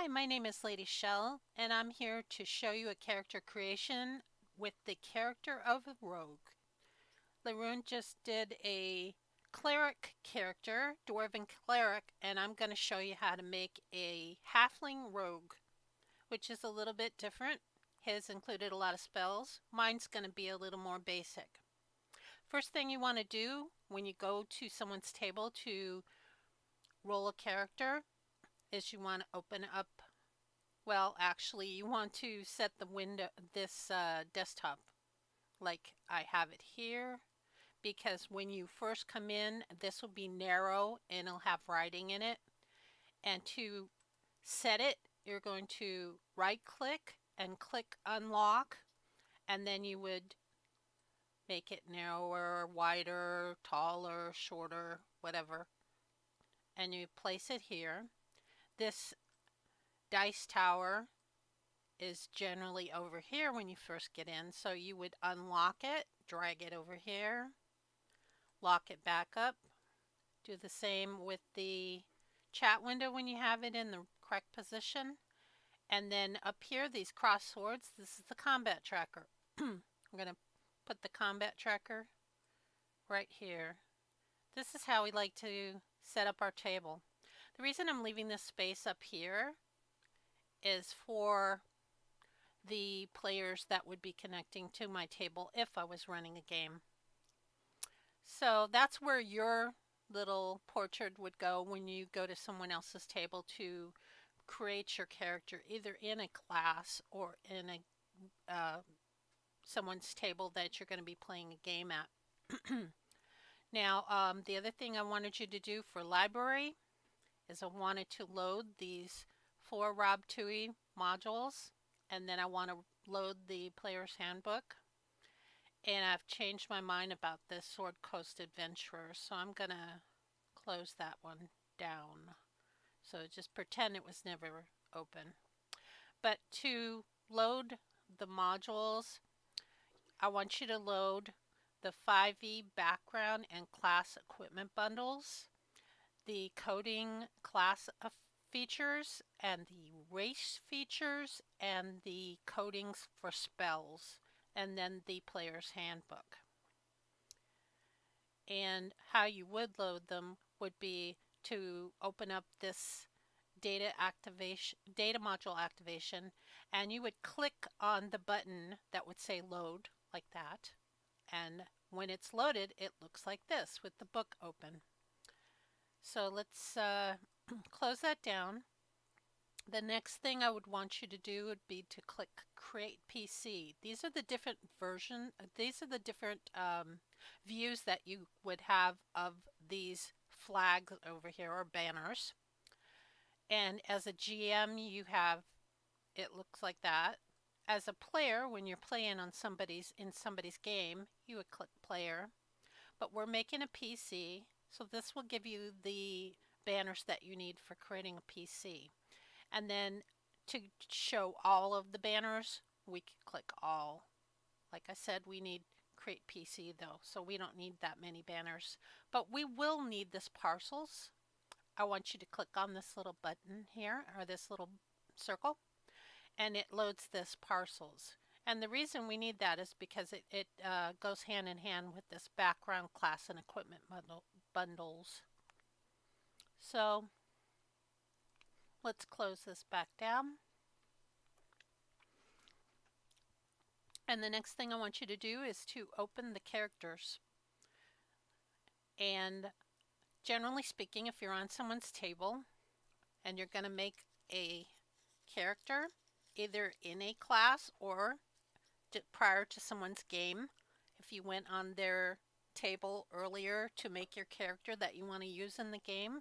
Hi, my name is Lady Shell, and I'm here to show you a character creation with the character of a rogue. Laroon just did a cleric character, dwarven cleric, and I'm going to show you how to make a halfling rogue, which is a little bit different. His included a lot of spells. Mine's going to be a little more basic. First thing you want to do when you go to someone's table to roll a character is you want to open up. Well, actually, you want to set the window, this desktop, like I have it here, because when you first come in, this will be narrow and it'll have writing in it. And to set it, you're going to right click and click unlock, and then you would make it narrower, wider, taller, shorter, whatever. And you place it here. This dice tower is generally over here when you first get in, so you would unlock it, drag it over here, lock it back up. Do the same with the chat window when you have it in the correct position. And then up here, these cross swords, this is the combat tracker. I'm going to put the combat tracker right here. This is how we like to set up our table. The reason I'm leaving this space up here is for the players that would be connecting to my table if I was running a game. So that's where your little portrait would go when you go to someone else's table to create your character, either in a class or in a someone's table that you're going to be playing a game at. Now, the other thing I wanted you to do for library is I wanted to load these 4 Rob Tui modules, and then I want to load the player's handbook. And I've changed my mind about this Sword Coast Adventurer, so I'm going to close that one down. So just pretend it was never open. But to load the modules, I want you to load the 5e background and class equipment bundles, the coding class features, and the race features, and the codings for spells, and then the player's handbook. And how you would load them would be to open up this data module activation, and you would click on the button that would say load, like that. And when it's loaded, it looks like this with the book open. So let's close that down. The next thing I would want you to do would be to click Create PC. These are the different views that you would have of these flags over here, or banners. And as a GM, you have, it looks like that. As a player, when you're playing on in somebody's game, you would click player. But we're making a PC, so this will give you the banners that you need for creating a PC. And then to show all of the banners, we can click all. Like I said, we need create PC though, so we don't need that many banners. But we will need this parcels. I want you to click on this little button here, or this little circle, and it loads this parcels. And the reason we need that is because it goes hand in hand with this background class and equipment bundles. So let's close this back down. And the next thing I want you to do is to open the characters. And generally speaking, if you're on someone's table and you're going to make a character, either in a class or prior to someone's game, if you went on their table earlier to make your character that you want to use in the game,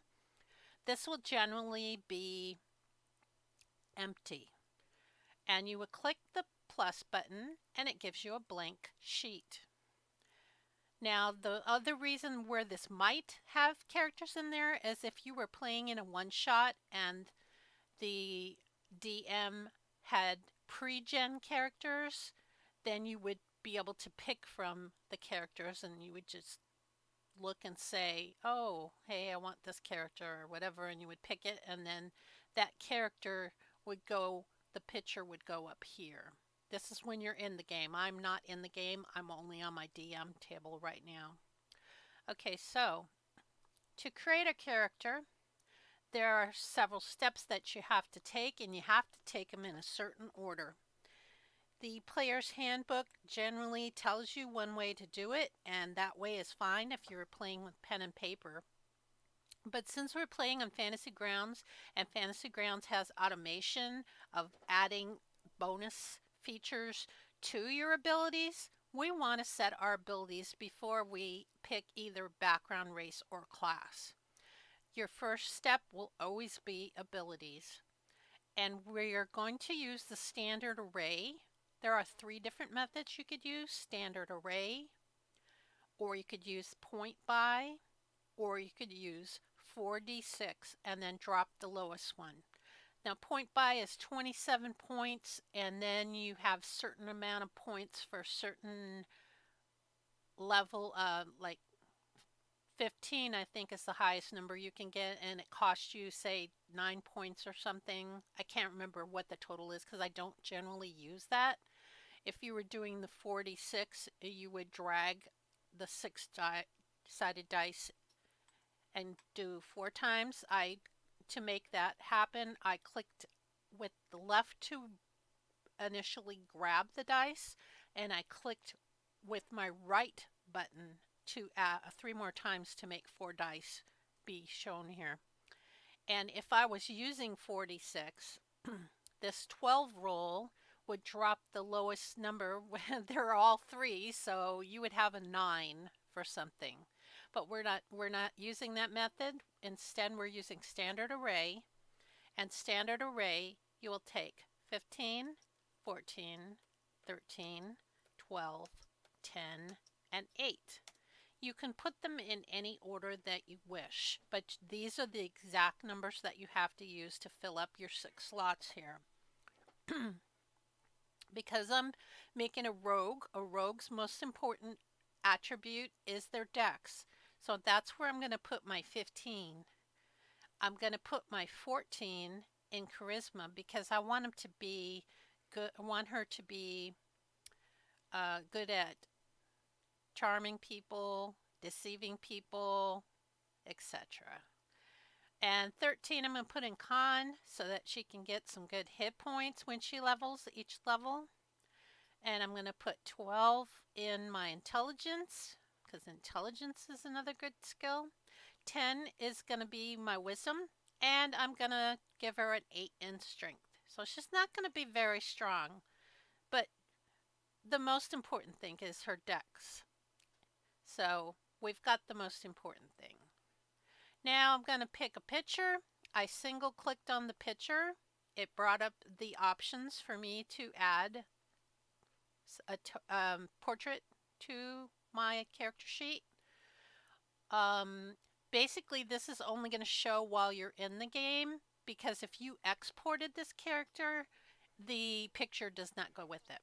this will generally be empty. And you would click the plus button and it gives you a blank sheet. Now, the other reason where this might have characters in there is if you were playing in a one-shot and the DM had pre-gen characters, then you would be able to pick from the characters and you would just look and say, oh, hey, I want this character or whatever, and you would pick it, and then that character would go, the picture would go up here. This is when you're in the game. I'm not in the game. I'm only on my DM table right now. Okay, so to create a character, there are several steps that you have to take, and you have to take them in a certain order. The player's handbook generally tells you one way to do it, and that way is fine if you're playing with pen and paper. But since we're playing on Fantasy Grounds, and Fantasy Grounds has automation of adding bonus features to your abilities, we want to set our abilities before we pick either background, race, or class. Your first step will always be abilities. And we're going to use the standard array. There are 3 different methods you could use: standard array, or you could use point buy, or you could use 4d6 and then drop the lowest one. Now point buy is 27 points, and then you have certain amount of points for certain level, like 15 I think is the highest number you can get, and it costs you say 9 points or something. I can't remember what the total is because I don't generally use that. If you were doing the 46, you would drag the 6-sided dice and do 4 times. To make that happen, I clicked with the left to initially grab the dice, and I clicked with my right button to add 3 more times to make 4 dice be shown here. And if I was using 46, this 12 roll would drop the lowest number. They're all 3, so you would have a 9 for something. But we're not using that method. Instead, we're using standard array. And standard array, you will take 15, 14, 13, 12, 10, and 8. You can put them in any order that you wish, but these are the exact numbers that you have to use to fill up your 6 slots here. Because I'm making a rogue's most important attribute is their dex. So that's where I'm going to put my 15. I'm going to put my 14 in charisma because I want him to be good. I want her to be good at charming people, deceiving people, etc. And 13 I'm going to put in con so that she can get some good hit points when she levels each level. And I'm going to put 12 in my intelligence because intelligence is another good skill. 10 is going to be my wisdom, and I'm going to give her an 8 in strength. So she's not going to be very strong, but the most important thing is her dex. So we've got the most important thing. Now I'm going to pick a picture. I single clicked on the picture. It brought up the options for me to add a portrait to my character sheet. Basically, this is only going to show while you're in the game, because if you exported this character, the picture does not go with it.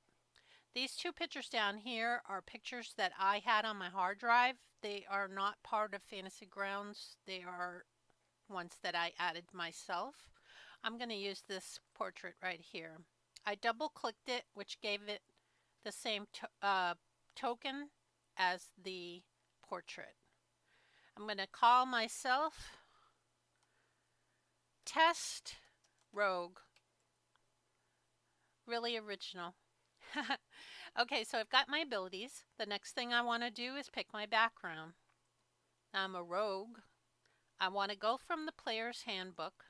These 2 pictures down here are pictures that I had on my hard drive. They are not part of Fantasy Grounds. They are ones that I added myself. I'm going to use this portrait right here. I double clicked it, which gave it the same token as the portrait. I'm going to call myself Test Rogue. Really original. Okay, so I've got my abilities. The next thing I want to do is pick my background. I'm a rogue. I want to go from the player's handbook.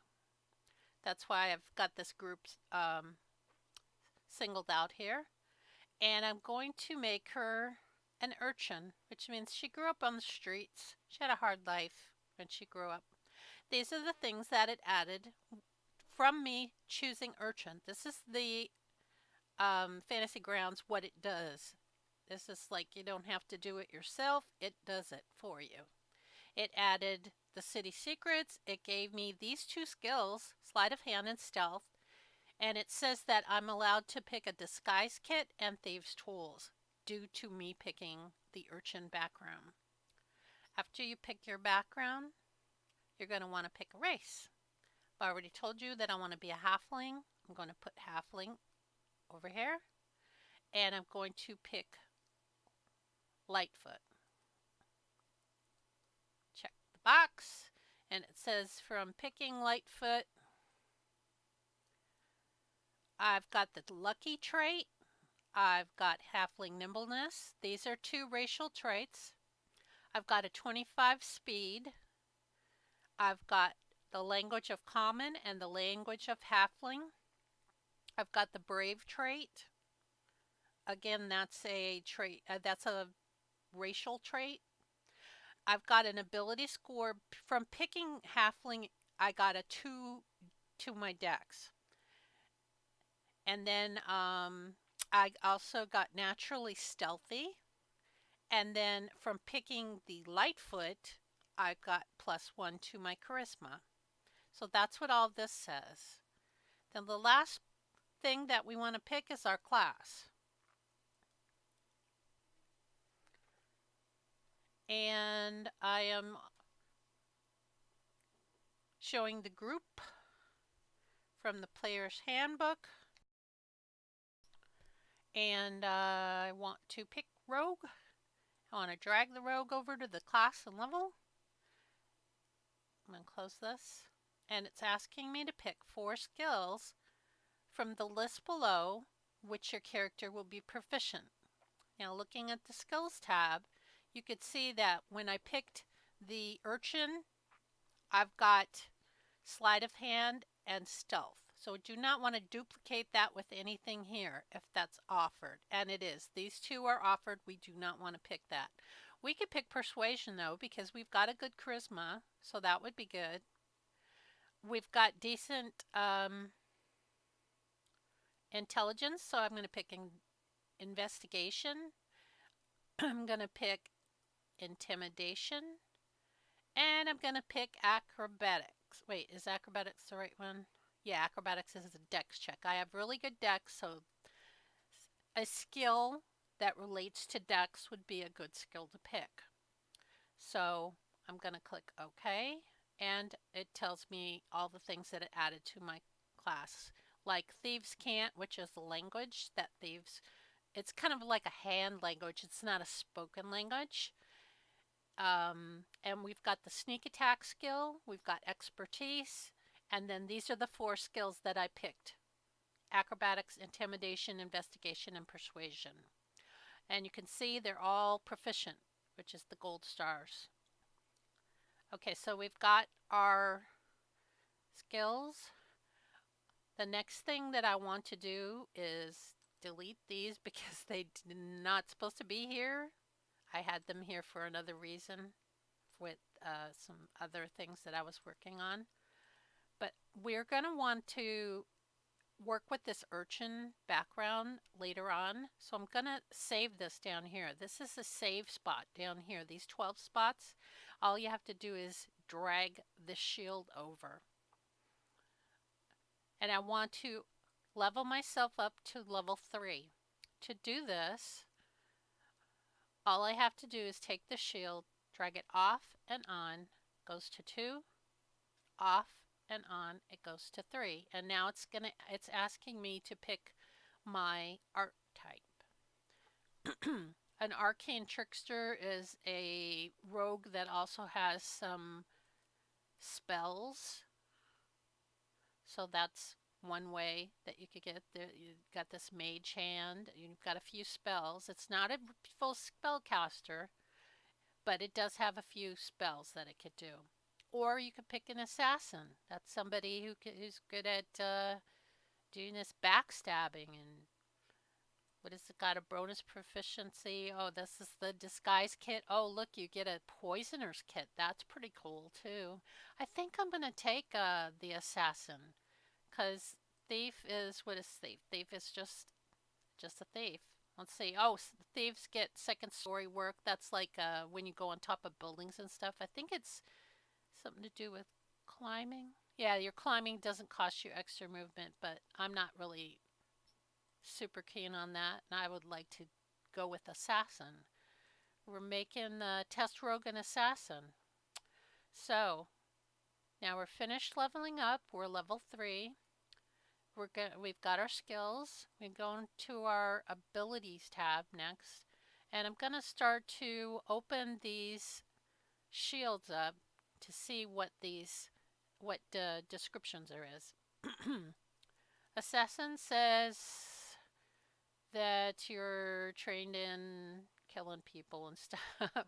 That's why I've got this group singled out here. And I'm going to make her an urchin, which means she grew up on the streets. She had a hard life when she grew up. These are the things that it added from me choosing urchin. This is the Fantasy Grounds, what it does. This is like you don't have to do it yourself. It does it for you. It added the city secrets. It gave me these 2 skills, sleight of hand and stealth. And it says that I'm allowed to pick a disguise kit and thieves' tools due to me picking the urchin background. After you pick your background, you're going to want to pick a race. I already told you that I want to be a halfling. I'm going to put halfling over here. And I'm going to pick Lightfoot. Check the box. And it says from picking Lightfoot, I've got the lucky trait. I've got halfling nimbleness. These are 2 racial traits. I've got a 25 speed. I've got the language of common and the language of halfling. I've got the brave trait. Again, that's a trait. That's a racial trait. I've got an ability score from picking halfling. I got a 2 to my dex. And then I also got naturally stealthy. And then from picking the Lightfoot, I got +1 to my charisma. So that's what all this says. Then the last thing that we want to pick is our class. And I am showing the group from the player's handbook. And I want to pick rogue. I want to drag the rogue over to the class and level. I'm going to close this. And it's asking me to pick 4 skills from the list below which your character will be proficient. Now looking at the skills tab, you could see that when I picked the urchin, I've got sleight of hand and stealth. So do not want to duplicate that with anything here if that's offered. And it is. These 2 are offered. We do not want to pick that. We could pick persuasion though because we've got a good charisma. So that would be good. We've got decent intelligence. So I'm going to pick investigation. I'm going to pick intimidation. And I'm going to pick acrobatics. Wait, is acrobatics the right one? Yeah, acrobatics is a dex check. I have really good dex, so a skill that relates to dex would be a good skill to pick. So I'm going to click OK, and it tells me all the things that it added to my class. Like Thieves Can't, which is the language that thieves, it's kind of like a hand language. It's not a spoken language. And we've got the sneak attack skill, we've got expertise, and then these are the 4 skills that I picked: acrobatics, intimidation, investigation, and persuasion. And you can see they're all proficient, which is the gold stars. Okay, so we've got our skills. The next thing that I want to do is delete these because they're not supposed to be here. I had them here for another reason with some other things that I was working on. But we're going to want to work with this urchin background later on. So I'm going to save this down here. This is a save spot down here. These 12 spots, all you have to do is drag the shield over. And I want to level myself up to level 3. To do this, all I have to do is take the shield, drag it off and on, goes to 2, off and on, it goes to 3. And now it's asking me to pick my archetype. An arcane trickster is a rogue that also has some spells. So that's one way that you could get there. You've got this mage hand. You've got a few spells. It's not a full spellcaster, but it does have a few spells that it could do. Or you could pick an assassin. That's somebody who's good at doing this backstabbing. And what is it? Got a bonus proficiency. Oh, this is the disguise kit. Oh, look, you get a poisoner's kit. That's pretty cool too. I think I'm going to take the assassin. Because thief is, what is thief? Thief is just a thief. Let's see. Oh, thieves get second story work. That's like when you go on top of buildings and stuff. I think it's something to do with climbing. Yeah, your climbing doesn't cost you extra movement, but I'm not really super keen on that. And I would like to go with assassin. We're making test rogue and assassin. So Now we're finished leveling up. We're level 3. We've got our skills. We go into our abilities tab next. And I'm going to start to open these shields up to see what descriptions there is. Assassin says that you're trained in killing people and stuff.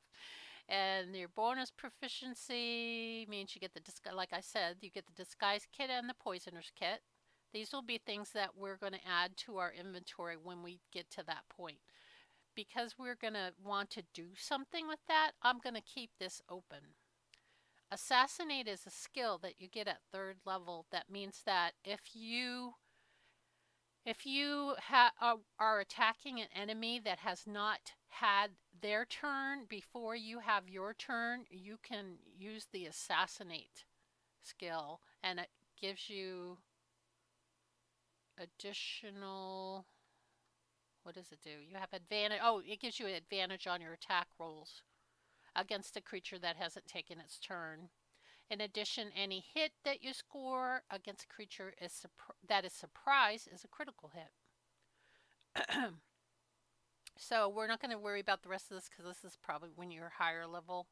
And your bonus proficiency means you get the like I said, you get the disguise kit and the poisoner's kit. These will be things that we're going to add to our inventory when we get to that point. Because we're going to want to do something with that, I'm going to keep this open. Assassinate is a skill that you get at 3rd level. That means that if you are attacking an enemy that has not had their turn before you have your turn, you can use the assassinate skill, and it gives you additional, what does it do? You have advantage. Oh, it gives you an advantage on your attack rolls against a creature that hasn't taken its turn. In addition, any hit that you score against a creature that is surprised is a critical hit. So we're not going to worry about the rest of this because this is probably when you're higher level.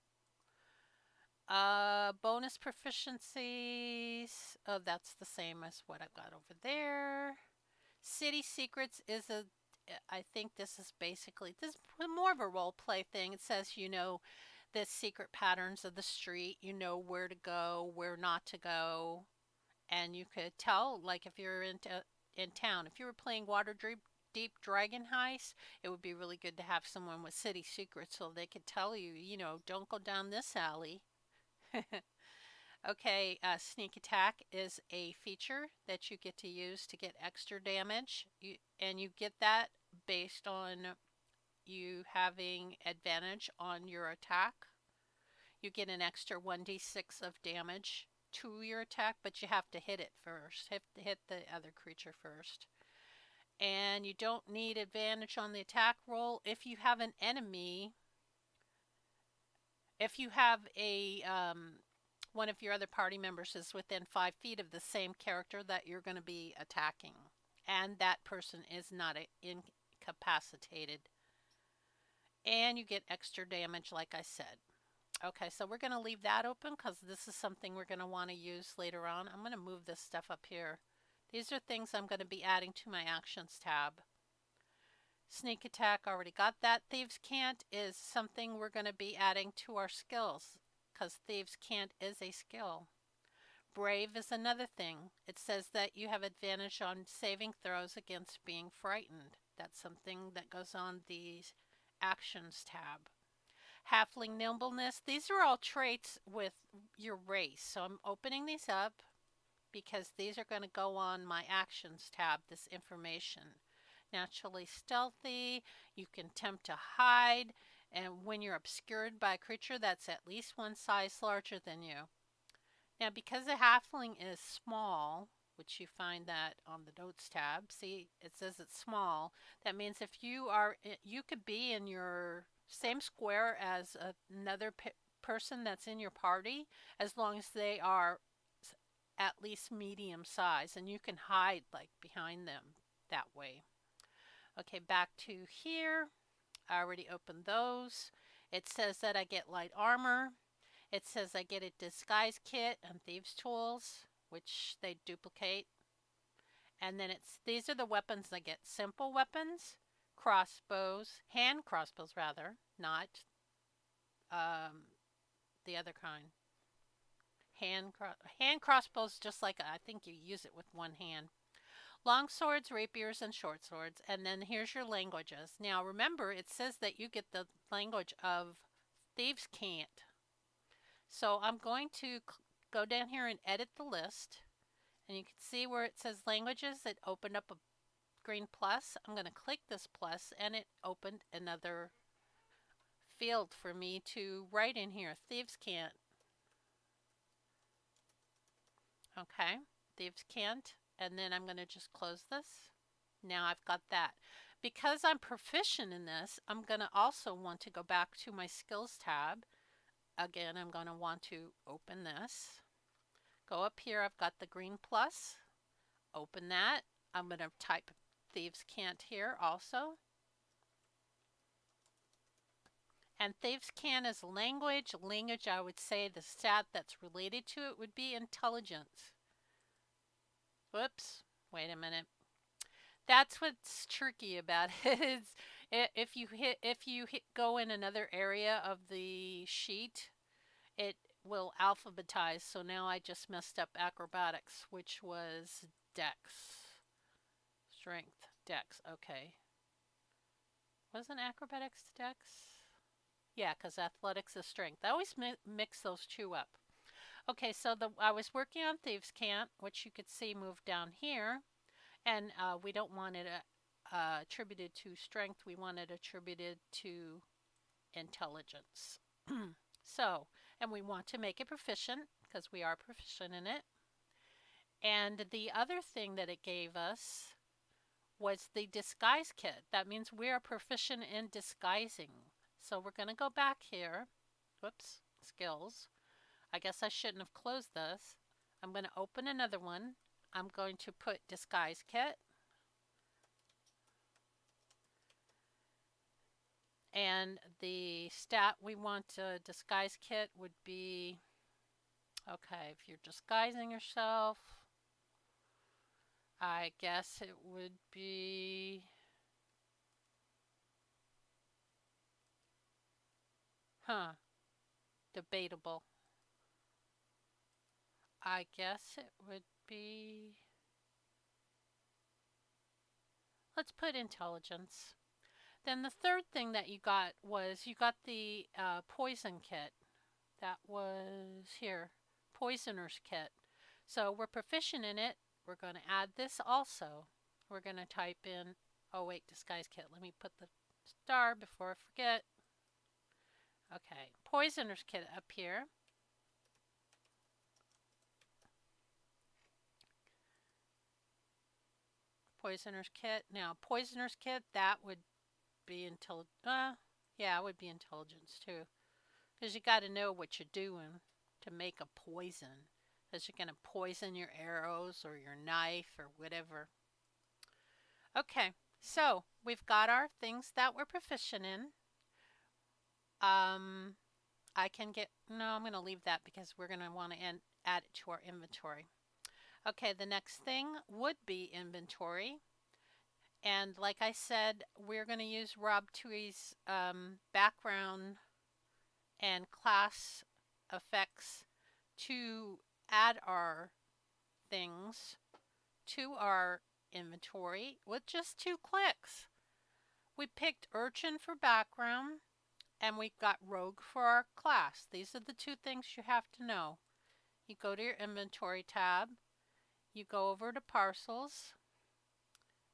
Bonus proficiencies. Oh, that's the same as what I've got over there. City Secrets is I think this is more of a role play thing. It says, the secret patterns of the street, where to go, where not to go. And you could tell, like if you're in town, if you were playing Deep Dragon Heist, it would be really good to have someone with city secrets so they could tell you, don't go down this alley. Okay, sneak attack is a feature that you get to use to get extra damage, and you get that based on you having advantage on your attack. You get an extra 1d6 of damage to your attack, but you have to hit it first. Hit the other creature first. And you don't need advantage on the attack roll if you have an enemy. If you have one of your other party members is within 5 feet of the same character that you're going to be attacking, and that person is not incapacitated. And you get extra damage, like I said. Okay, so we're going to leave that open because this is something we're going to want to use later on. I'm going to move this stuff up here. These are things I'm going to be adding to my Actions tab. Sneak attack, already got that. Thieves' Cant is something we're going to be adding to our skills because Thieves' Cant is a skill. Brave is another thing. It says that you have advantage on saving throws against being frightened. That's something that goes on the Actions tab. Halfling nimbleness. These are all traits with your race. So I'm opening these up because these are going to go on my Actions tab, this information. Naturally stealthy. You can attempt to hide. And when you're obscured by a creature that's at least one size larger than you. Now, because the halfling is small, which you find that on the notes tab, see, it says it's small. That means if you could be in your same square as another person that's in your party, as long as they are at least medium size, and you can hide like behind them that way. Okay, back to here. I already opened those. It says that I get light armor. It says I get a disguise kit and thieves tools, which they duplicate. And then these are the weapons I get. Simple weapons, crossbows, hand crossbows rather, not the other kind. Hand crossbows, just like I think you use it with one hand. Long swords, rapiers, and short swords. And then here's your languages. Now remember, it says that you get the language of Thieves' Cant. So I'm going to go down here and edit the list. And you can see where it says languages, it opened up a green plus. I'm going to click this plus and it opened another field for me to write in here. Thieves' Cant. Okay, Thieves' Cant. And then I'm going to just close this. Now I've got that. Because I'm proficient in this, I'm going to also want to go back to my skills tab. Again, I'm going to want to open this. Go up here, I've got the green plus. Open that. I'm going to type Thieves Can't here also. And Thieves Can't is language. Language, I would say the stat that's related to it would be intelligence. Whoops, wait a minute. That's what's tricky about it is if you go in another area of the sheet, it will alphabetize. So now I just messed up acrobatics, which was dex. Strength, dex. Okay. Wasn't acrobatics dex? Yeah, because athletics is strength. I always mix those two up. Okay, so I was working on Thieves Can't, which you could see moved down here. And we don't want it attributed to strength. We want it attributed to intelligence. So, and we want to make it proficient because we are proficient in it. And the other thing that it gave us was the disguise kit. That means we are proficient in disguising. So we're going to go back here. Whoops, skills. I guess I shouldn't have closed this. I'm going to open another one. I'm going to put disguise kit. And the stat we want to disguise kit would be, okay, if you're disguising yourself, I guess it would be, debatable. I guess it would be, let's put intelligence. Then the third thing that you got was you got the poison kit. That was here, poisoner's kit. So we're proficient in it. We're going to add this also. We're going to type in, oh wait, disguise kit. Let me put the star before I forget. Okay, poisoner's kit up here. Poisoner's kit. Now, poisoner's kit, that would be yeah, it would be intelligence too. Because you got to know what you're doing to make a poison. Because you're going to poison your arrows or your knife or whatever. Okay, so we've got our things that we're proficient in. I can get, no, I'm going to leave that because we're going to want to add it to our inventory. Okay, the next thing would be inventory. And like I said, we're going to use Rob Tui's background and class effects to add our things to our inventory with just 2 clicks. We picked Urchin for background and we got Rogue for our class. These are the 2 things you have to know. You go to your inventory tab, you go over to parcels.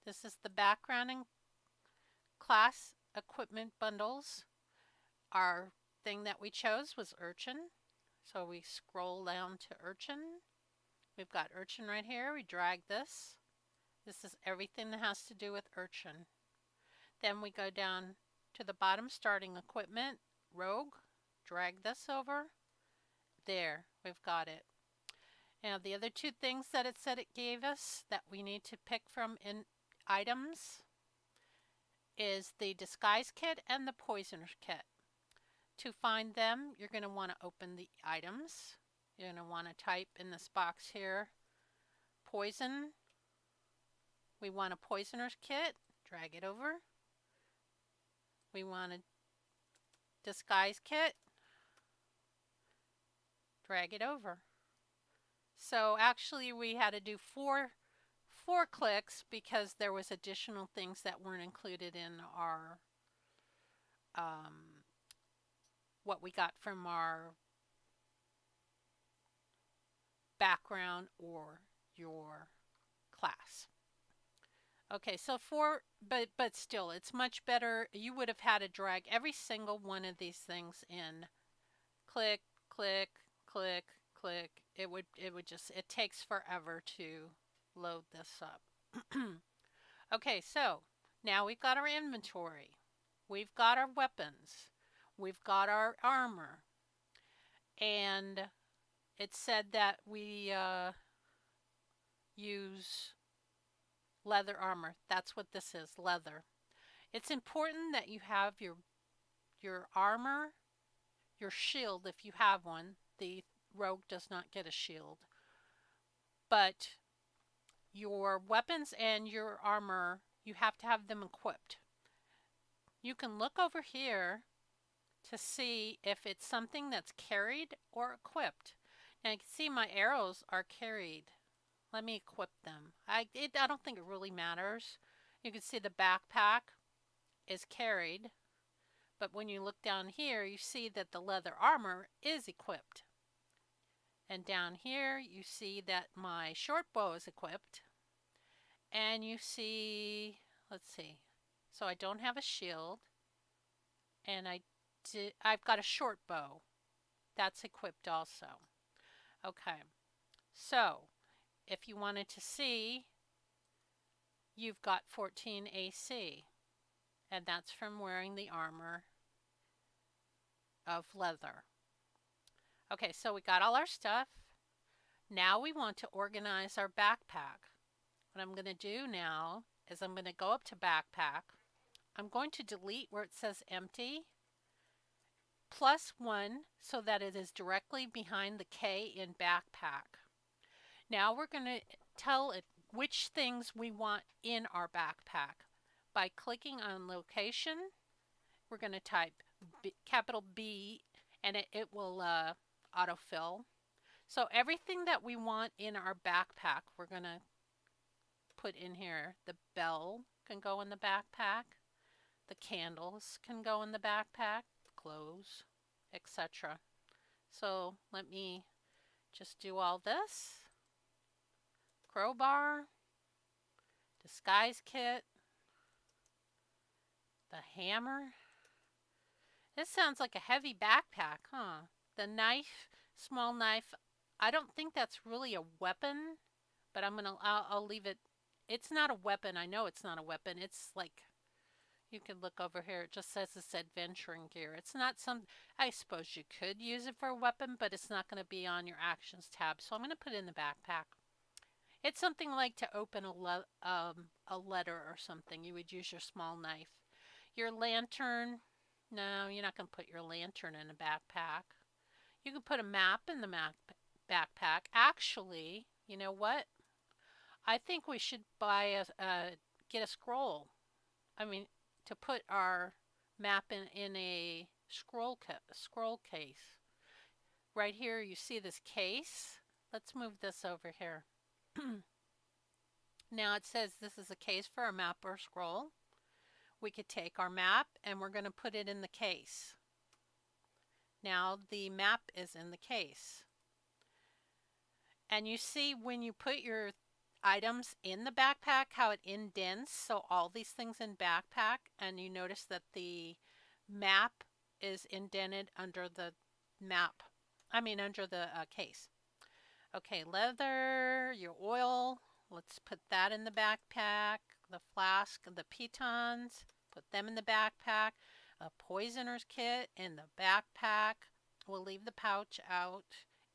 This is the background and class equipment bundles. Our thing that we chose was Urchin. So we scroll down to Urchin. We've got Urchin right here. We drag this. This is everything that has to do with Urchin. Then we go down to the bottom, starting equipment, Rogue. Drag this over. There, we've got it. Now the other 2 things that it said it gave us that we need to pick from in items is the disguise kit and the poisoner's kit. To find them, you're going to want to open the items. You're going to want to type in this box here, poison. We want a poisoner's kit. Drag it over. We want a disguise kit. Drag it over. So actually we had to do four clicks because there was additional things that weren't included in our what we got from our background or your class. Okay, so but still, it's much better. You would have had to drag every single one of these things in. Click, click, click, click. It takes forever to load this up. Okay, so now we've got our inventory. We've got our weapons. We've got our armor. And it said that we use leather armor. That's what this is, leather. It's important that you have your armor, your shield if you have one. The rogue does not get a shield. But your weapons and your armor, you have to have them equipped. You can look over here to see if it's something that's carried or equipped. Now you can see my arrows are carried. Let me equip them. I don't think it really matters. You can see the backpack is carried, but when you look down here, you see that the leather armor is equipped. And down here, you see that my short bow is equipped. And you see, let's see. So I don't have a shield, and I've got a short bow. That's equipped also. Okay. So, if you wanted to see, you've got 14 AC, and that's from wearing the armor of leather. Okay, so we got all our stuff. Now we want to organize our backpack. What I'm going to do now is I'm going to go up to backpack. I'm going to delete where it says empty, +1 so that it is directly behind the K in backpack. Now we're going to tell it which things we want in our backpack. By clicking on location, we're going to type capital B, and it will autofill. So everything that we want in our backpack, we're going to put in here. The bell can go in the backpack. The candles can go in the backpack, clothes, etc. So let me just do all this. Crowbar, disguise kit, the hammer. This sounds like a heavy backpack, huh? The knife, small knife. I don't think that's really a weapon, but I'll leave it. It's not a weapon. I know it's not a weapon. It's like, you can look over here. It just says it's adventuring gear. It's not I suppose you could use it for a weapon, but it's not going to be on your actions tab. So I'm going to put it in the backpack. It's something like to open a letter or something. You would use your small knife. Your lantern. No, you're not going to put your lantern in a backpack. You can put a map in the backpack. Actually, you know what? I think we should get a scroll. I mean, to put our map in a scroll case. Right here, you see this case. Let's move this over here. Now it says this is a case for a map or scroll. We could take our map and we're going to put it in the case. Now the map is in the case. And you see when you put your items in the backpack how it indents, so all these things in backpack, and you notice that the map is indented under the under the case. Okay, leather, your oil, let's put that in the backpack. The flask, the pitons, put them in the backpack. A poisoner's kit in the backpack. We'll leave the pouch out.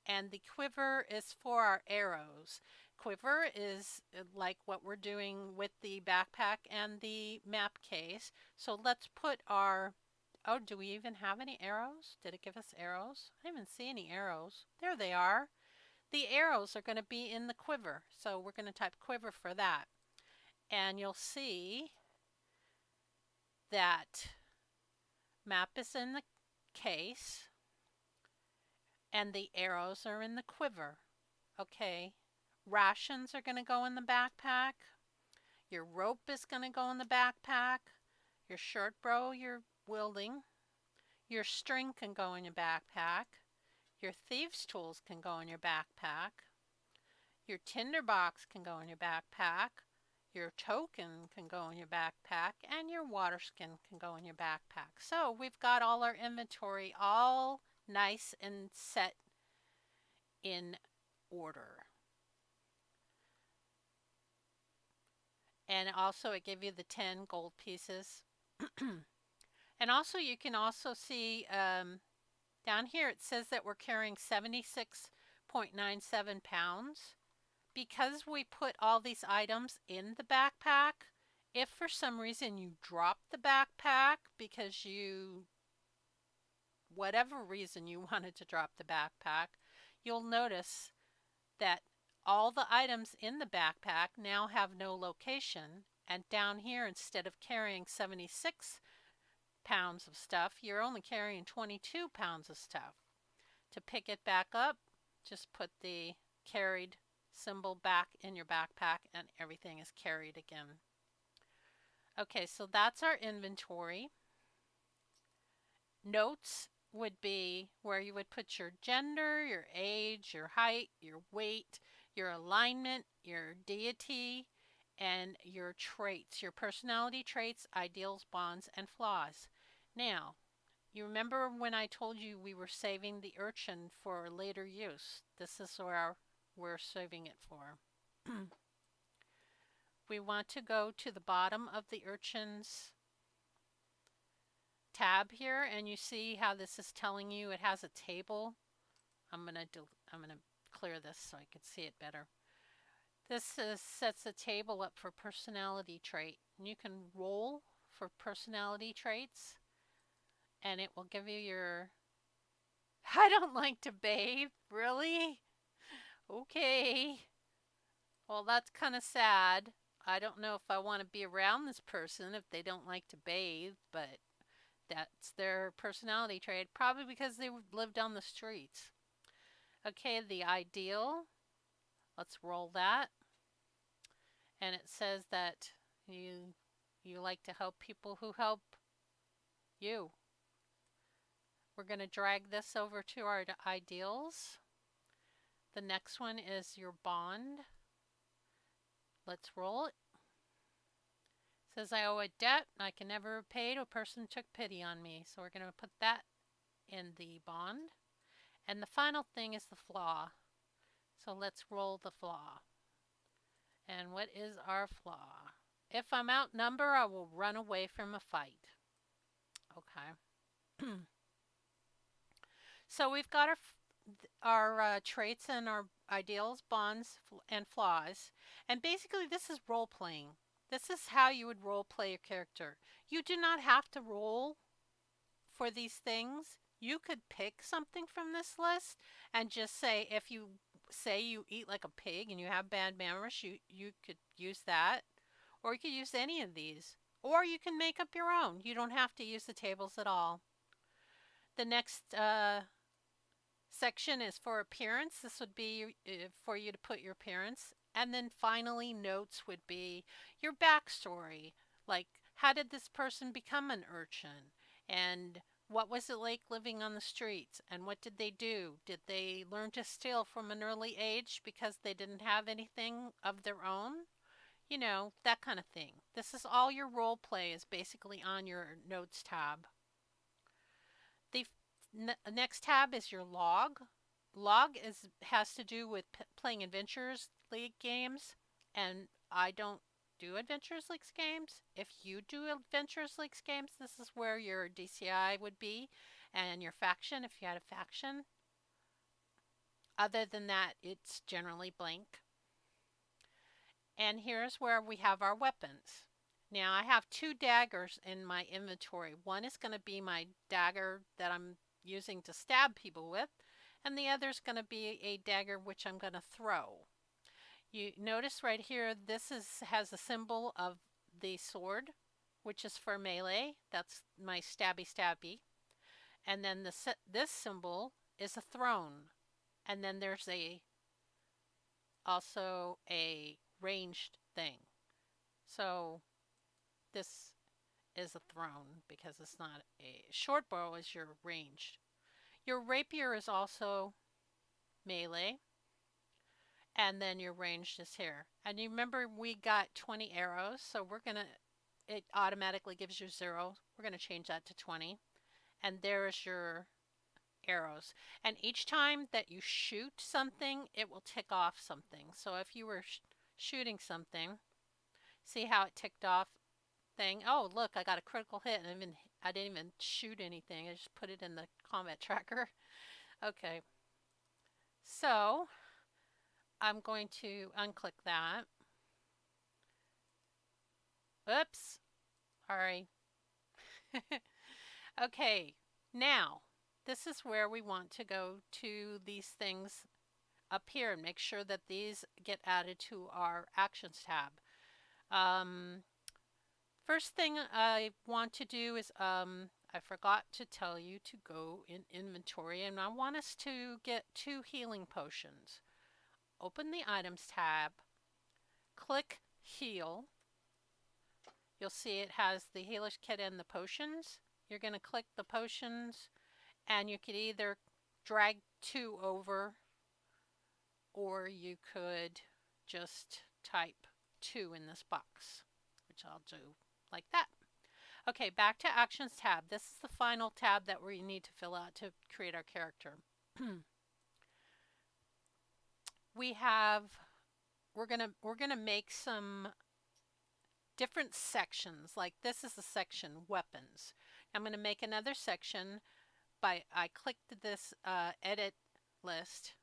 And the quiver is for our arrows. Quiver is like what we're doing with the backpack and the map case. So let's put our... Oh, do we even have any arrows? Did it give us arrows? I didn't even see any arrows. There they are. The arrows are going to be in the quiver. So we're going to type quiver for that. And you'll see that map is in the case and the arrows are in the quiver. Okay, rations are going to go in the backpack. Your rope is going to go in the backpack. Your short bow you're wielding. Your string can go in your backpack. Your thieves' tools can go in your backpack. Your tinderbox can go in your backpack. Your token can go in your backpack, and your water skin can go in your backpack. So we've got all our inventory all nice and set in order. And also it gave you the 10 gold pieces. And also you can also see down here it says that we're carrying 76 2.97 pounds. Because we put all these items in the backpack, if for some reason you drop the backpack because whatever reason you wanted to drop the backpack, you'll notice that all the items in the backpack now have no location. And down here, instead of carrying 76 pounds of stuff, you're only carrying 22 pounds of stuff. To pick it back up, just put the carried symbol back in your backpack and everything is carried again. Okay, so that's our inventory. Notes would be where you would put your gender, your age, your height, your weight, your alignment, your deity, and your traits, your personality traits, ideals, bonds, and flaws. Now, you remember when I told you we were saving the urchin for later use? This is where we're saving it for. We want to go to the bottom of the urchin's tab here, and you see how this is telling you it has a table. I'm gonna clear this so I can see it better. This sets a table up for personality trait, and you can roll for personality traits, and it will give you your. I don't like to bathe, really? Okay. Well, that's kind of sad. I don't know if I want to be around this person if they don't like to bathe, but that's their personality trait, probably because they lived on the streets. Okay, the ideal. Let's roll that. And it says that you like to help people who help you. We're going to drag this over to our ideals. The next one is your bond. Let's roll it. It says I owe a debt I can never repay to a person who took pity on me. So we're going to put that in the bond. And the final thing is the flaw. So let's roll the flaw. And what is our flaw? If I'm outnumbered, I will run away from a fight. Okay. So we've got our traits and our ideals, bonds, and flaws. And basically this is role playing. This is how you would role play your character. You do not have to roll for these things. You could pick something from this list and just say, if you say you eat like a pig and you have bad manners, you could use that. Or you could use any of these. Or you can make up your own. You don't have to use the tables at all. The next section is for appearance. This would be for you to put your appearance. And then finally, notes would be your backstory. Like, how did this person become an urchin? And what was it like living on the streets? And what did they do? Did they learn to steal from an early age because they didn't have anything of their own? You know, that kind of thing. This is all your role play is basically on your notes tab. The next tab is your log. Log has to do with playing Adventures League games, and I don't do Adventures League games. If you do Adventures League games, this is where your DCI would be and your faction if you had a faction. Other than that, it's generally blank. And here's where we have our weapons. Now I have 2 daggers in my inventory. One is going to be my dagger that I'm using to stab people with, and the other is going to be a dagger which I'm going to throw. You notice right here, this has a symbol of the sword, which is for melee. That's my stabby stabby. And then this symbol is a throne. And then there's also a ranged thing. So this is a throne because it's not a short bow is your ranged. Your rapier is also melee. And then your ranged is here. And you remember we got 20 arrows, so it automatically gives you 0. We're going to change that to 20. And there's your arrows. And each time that you shoot something, it will tick off something. So if you were shooting something, see how it ticked off thing? Oh, look, I got a critical hit, and I didn't even shoot anything. I just put it in the combat tracker. Okay. So I'm going to unclick that. Oops. Sorry. Okay. Now, this is where we want to go to these things up here and make sure that these get added to our Actions tab. First thing I want to do is I forgot to tell you to go in inventory, and I want us to get 2 healing potions. Open the Items tab, click Heal. You'll see it has the Healer's Kit and the potions. You're going to click the potions, and you could either drag 2 over, or you could just type 2 in this box, which I'll do like that. Okay, back to Actions tab. This is the final tab that we need to fill out to create our character. We're gonna make some different sections. Like this is the section weapons. I'm gonna make another section I clicked this edit list,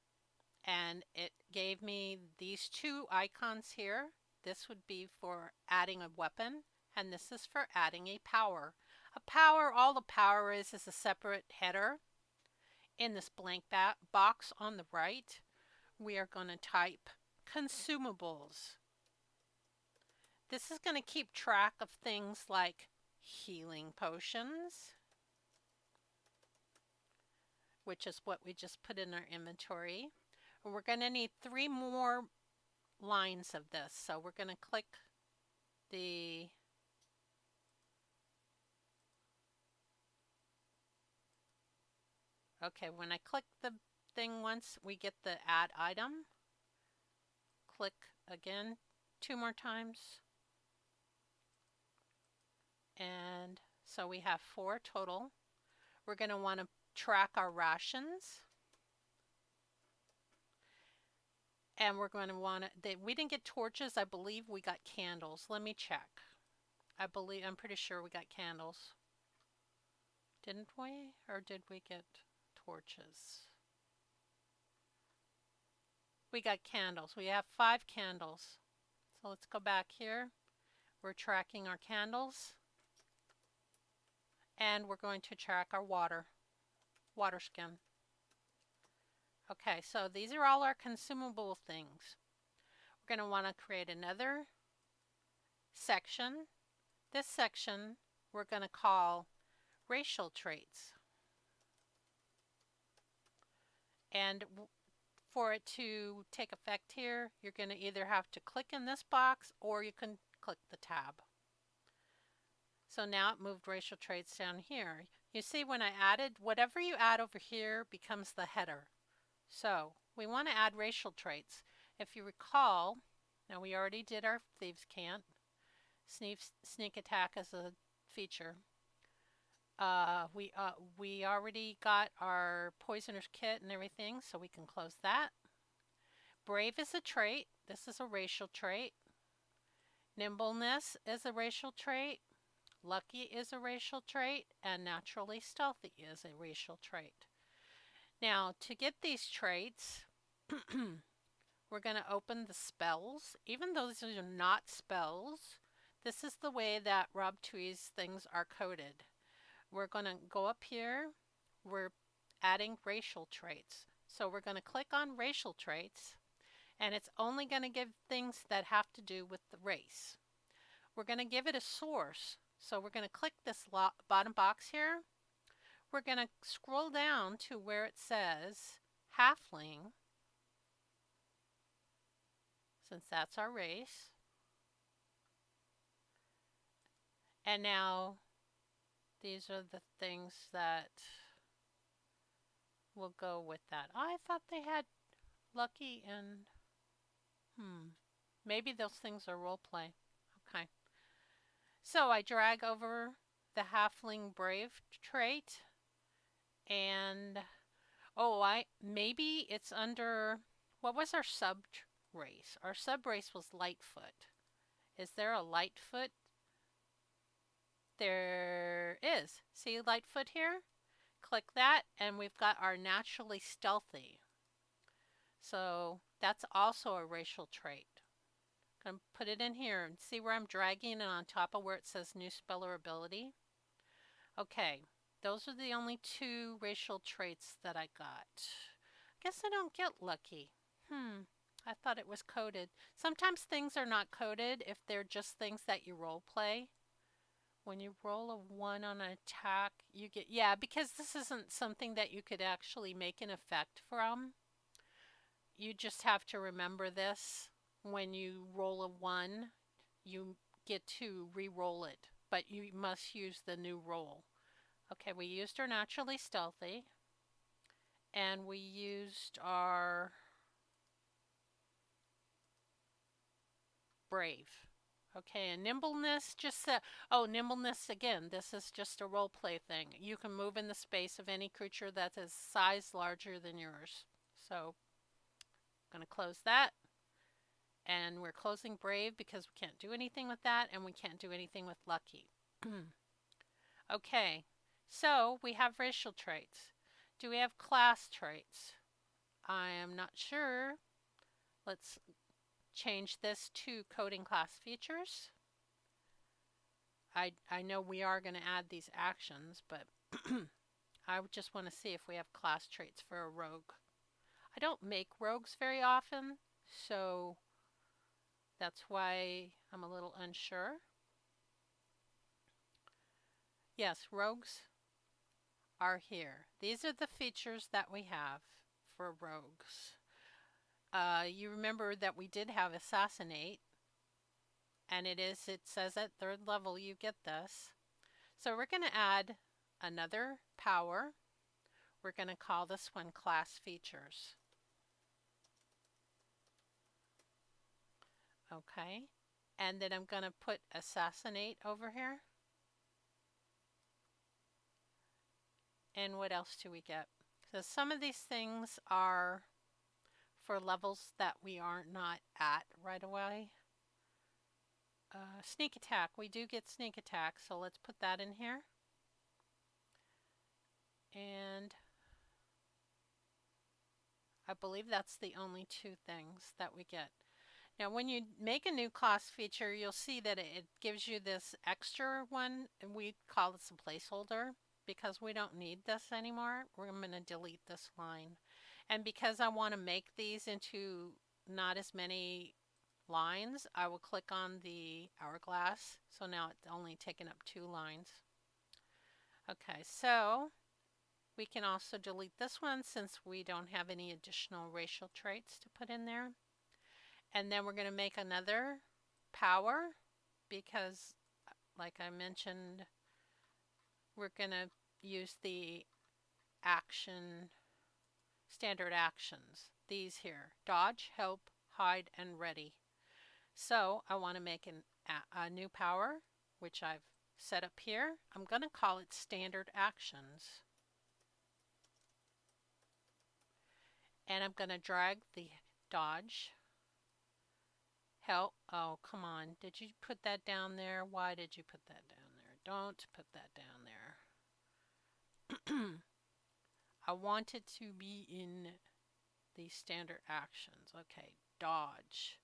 and it gave me these 2 icons here. This would be for adding a weapon, and this is for adding a power. All the power is a separate header. In this blank box on the right, we are going to type Consumables. This is going to keep track of things like healing potions, which is what we just put in our inventory. And we're going to need 3 more lines of this. So we're going to click the Okay, when I click the thing once, we get the add item. Click again 2 more times. And so we have 4 total. We're going to want to track our rations. And we're going to want to, we didn't get torches. I believe we got candles. Let me check. I'm pretty sure we got candles. Didn't we? Or did we get torches? We got candles. We have 5 candles. So let's go back here. We're tracking our candles. And we're going to track our water skin. Okay, so these are all our consumable things. We're going to want to create another section. This section we're going to call racial traits. And for it to take effect here, you're going to either have to click in this box or you can click the tab. So now it moved racial traits down here. You see when I added, whatever you add over here becomes the header. So we want to add racial traits. If you recall, now we already did our Thieves' Cant. Sneak attack as a feature. We already got our Poisoner's Kit and everything, so we can close that. Brave is a trait. This is a racial trait. Nimbleness is a racial trait. Lucky is a racial trait. And naturally stealthy is a racial trait. Now, to get these traits, we're going to open the spells. Even though these are not spells, this is the way that Rob Twee's things are coded. We're going to go up here. We're adding racial traits. So we're going to click on racial traits, and it's only going to give things that have to do with the race. We're going to give it a source. So we're going to click this bottom box here. We're going to scroll down to where it says halfling, since that's our race. And now these are the things that will go with that. I thought they had lucky and maybe those things are role play. Okay. So I drag over the halfling brave trait, and maybe it's under, what was our sub race? Our sub race was Lightfoot. Is there a Lightfoot? There is. See Lightfoot here? Click that, and we've got our naturally stealthy. So that's also a racial trait. I'm going to put it in here and see where I'm dragging it on top of where it says new speller ability. Okay, those are the only two racial traits that I got. Guess I don't get lucky. I thought it was coded. Sometimes things are not coded if they're just things that you role play. When you roll a 1 on an attack, you get, yeah, because this isn't something that you could actually make an effect from. You just have to remember this. When you roll a 1, you get to re-roll it, but you must use the new roll. Okay, we used our naturally stealthy, and we used our brave. Okay, and nimbleness just said, oh, nimbleness again, this is just a role play thing. You can move in the space of any creature that is size larger than yours. So, I'm going to close that. And we're closing brave because we can't do anything with that, and we can't do anything with lucky. Okay, so we have racial traits. Do we have class traits? I am not sure. Let's change this to coding class features. I know we are going to add these actions, but I just want to see if we have class traits for a rogue. I don't make rogues very often, so that's why I'm a little unsure. Yes, rogues are here. These are the features that we have for rogues. You remember that we did have assassinate, and it says at 3rd level you get this. So we're going to add another power. We're going to call this one class features. Okay, and then I'm going to put assassinate over here. And what else do we get? So some of these things are for levels that we are not at right away. Sneak attack, we do get sneak attack, so let's put that in here. And I believe that's the only two things that we get. Now when you make a new class feature, you'll see that it gives you this extra one, and we call this a placeholder because we don't need this anymore. I'm going to delete this line. And because I want to make these into not as many lines, I will click on the hourglass. So now it's only taken up 2 lines. Okay, so we can also delete this one since we don't have any additional racial traits to put in there. And then we're going to make another power because, like I mentioned, we're going to use the action, standard actions. These here, dodge, help, hide, and ready. So I want to make a new power, which I've set up here. I'm going to call it standard actions. And I'm going to drag the dodge, help. Oh, come on. Did you put that down there? Why did you put that down there? Don't put that down there. I want it to be in the standard actions. Okay, dodge.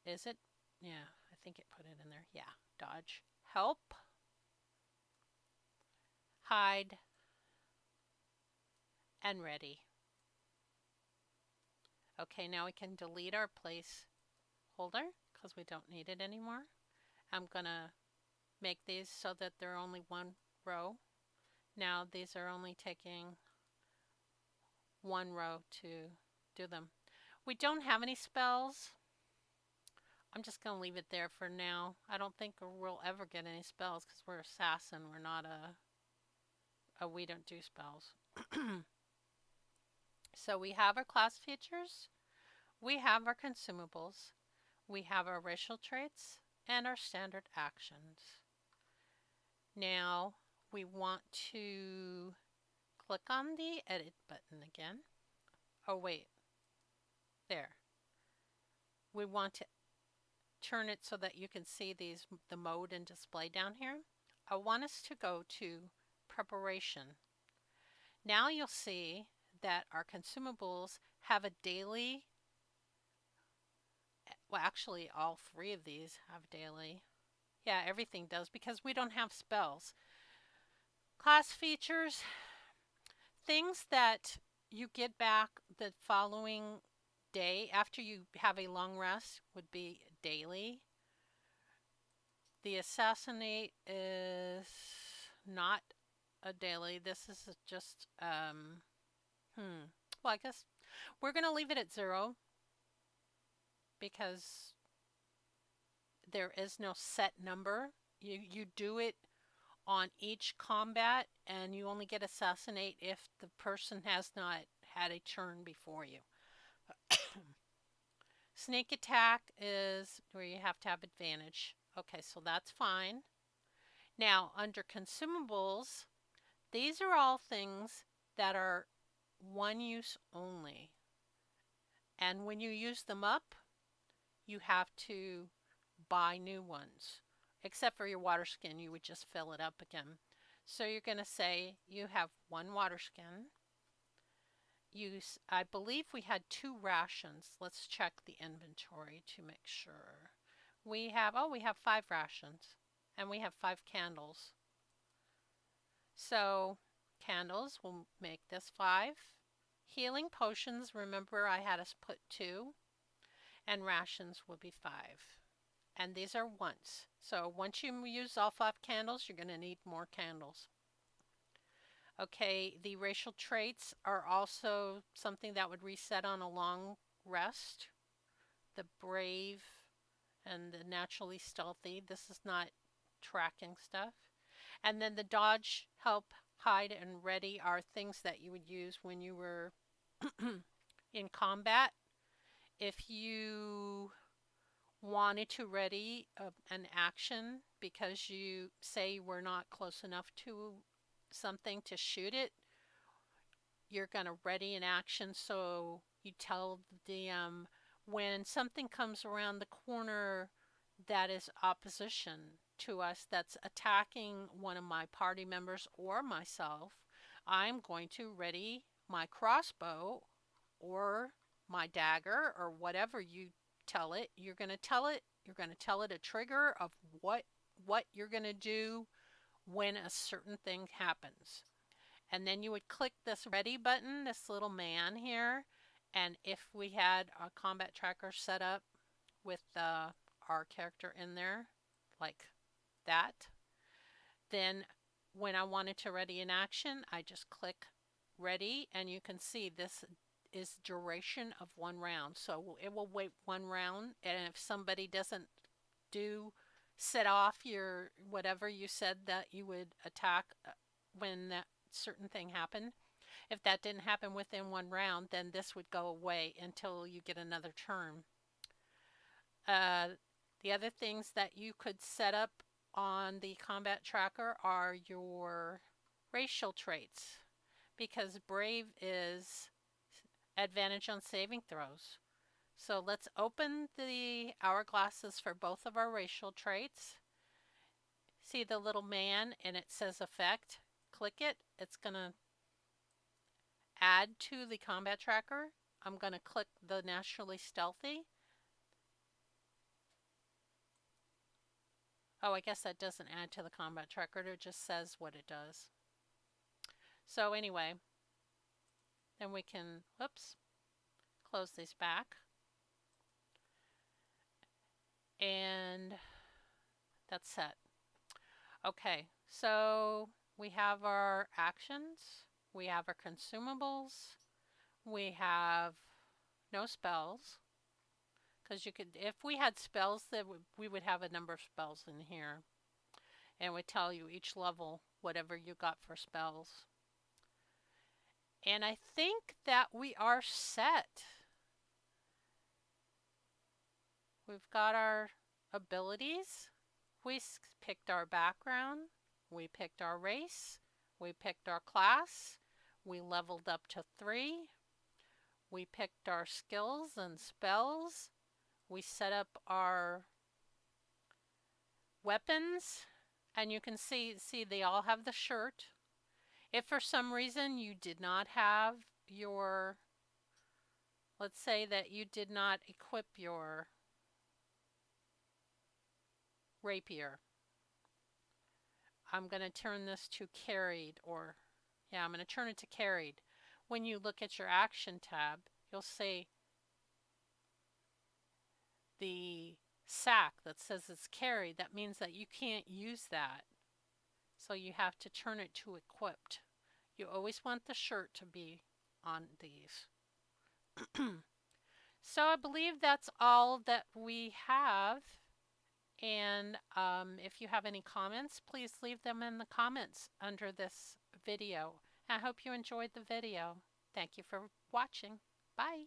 Is it? Yeah, I think it put it in there. Yeah, dodge. Help. Hide. And ready. Okay, now we can delete our placeholder because we don't need it anymore. I'm going to make these so that they're only 1 row. Now these are only taking 1 row to do them. We don't have any spells. I'm just going to leave it there for now. I don't think we'll ever get any spells because we're assassin. We're not we don't do spells. So we have our class features, we have our consumables, we have our racial traits, and our standard actions. Now we want to click on the edit button again. Oh wait, there. We want to turn it so that you can see the mode and display down here. I want us to go to preparation. Now you'll see that our consumables have a daily. Well, actually, all three of these have daily. Yeah, everything does because we don't have spells. Class features, things that you get back the following day after you have a long rest would be daily. The assassinate is not a daily. This is just, well, I guess we're going to leave it at 0 because there is no set number. You do it on each combat, and you only get assassinate if the person has not had a turn before you. Sneak attack is where you have to have advantage. Okay, so that's fine. Now, under consumables, these are all things that are one use only. And when you use them up, you have to buy new ones. Except for your water skin, you would just fill it up again. So you're going to say you have 1 water skin. I believe we had 2 rations. Let's check the inventory to make sure. We have 5 rations. And we have 5 candles. So candles will make this 5. Healing potions, remember I had us put 2. And rations will be 5. And these are once. So once you use all 5 candles, you're going to need more candles. Okay, the racial traits are also something that would reset on a long rest. The brave and the naturally stealthy. This is not tracking stuff. And then the dodge, help, hide, and ready are things that you would use when you were in combat. If you wanted to ready an action because you say we're not close enough to something to shoot it, you're going to ready an action. So you tell the DM when something comes around the corner that is opposition to us, that's attacking one of my party members or myself, I'm going to ready my crossbow or my dagger or whatever you tell it. You're going to tell it a trigger of what you're going to do when a certain thing happens. And then you would click this ready button, this little man here, and if we had a combat tracker set up with our character in there like that, then when I wanted to ready an action, I just click ready, and you can see this is duration of 1 round. So it will wait 1 round, and if somebody doesn't set off your whatever you said that you would attack when that certain thing happened, if that didn't happen within 1 round, then this would go away until you get another turn. The other things that you could set up on the combat tracker are your racial traits, because brave is advantage on saving throws. So let's open the hourglasses for both of our racial traits. See the little man and it says effect. Click it. It's going to add to the combat tracker. I'm going to click the naturally stealthy. Oh, I guess that doesn't add to the combat tracker. It just says what it does. So anyway, then we can, close these back. And that's set. Okay, so we have our actions. We have our consumables. We have no spells. Because you could, if we had spells, we would have a number of spells in here. And it would tell you each level whatever you got for spells. And I think that we are set. We've got our abilities. We picked our background. We picked our race. We picked our class. We leveled up to 3. We picked our skills and spells. We set up our weapons. And you can see they all have the shirt. If for some reason you did not have your, let's say that you did not equip your rapier. I'm going to turn this to carried, or yeah, I'm going to turn it to carried. When you look at your action tab, you'll see the sack that says it's carried. That means that you can't use that. So you have to turn it to equipped. You always want the shirt to be on these. So I believe that's all that we have. And if you have any comments, please leave them in the comments under this video. I hope you enjoyed the video. Thank you for watching. Bye.